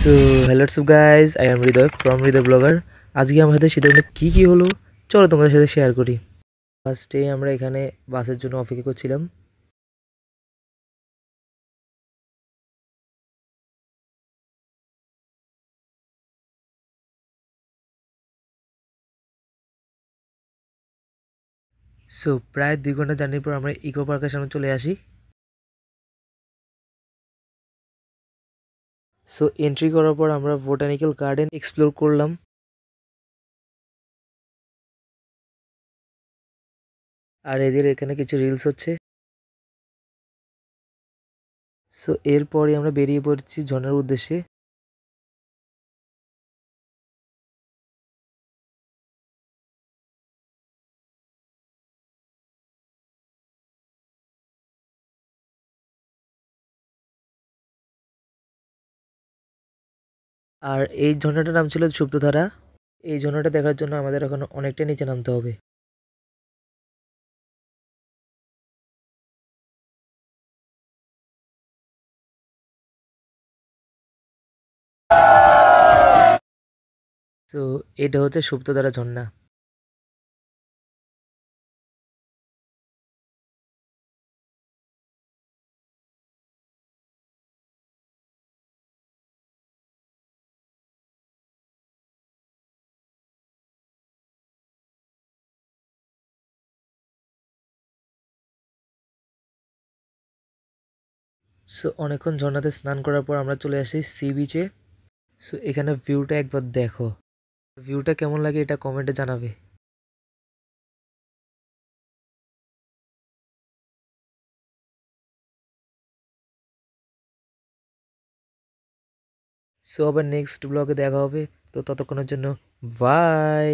So hello WhatsApp guys, I am Hriday from Hriday blogger. আজকে আমার সাথে শীতের মধ্যে কী হলো চলো তোমাদের সাথে শেয়ার করি। ফার্স্টে আমরা এখানে বাসের জন্য অপেক্ষা করছিলাম। সো প্রায় 2 ঘন্টা জার্নির পর আমরা ইকো পার্কের সামনে চলে আসি। সো এন্ট্রি করার পর আমরা বোটানিক্যাল গার্ডেন এক্সপ্লোর করলাম। আর এদের এখানে কিছু রিলস হচ্ছে। সো এরপরে আমরা বেরিয়ে পড়ছি ঝর্ণার উদ্দেশ্যে। আর এই ঝর্ণাটার নাম ছিল সুপ্তধারা। এই ঝর্ণাটা দেখার জন্য আমাদের এখন অনেকটা নিচে নামতে হবে। তো এটা হচ্ছে সুপ্তধারা ঝর্ণা। সো অনেকক্ষণ ঝর্ণাতে স্নান করার পর আমরা চলে আসি সি বিচে। সো এখানে ভিউটা একবার দেখো, ভিউটা কেমন লাগে এটা কমেন্টে জানাবে। সো আবার নেক্সট ব্লগে দেখা হবে। তো ততক্ষণের জন্য বাই।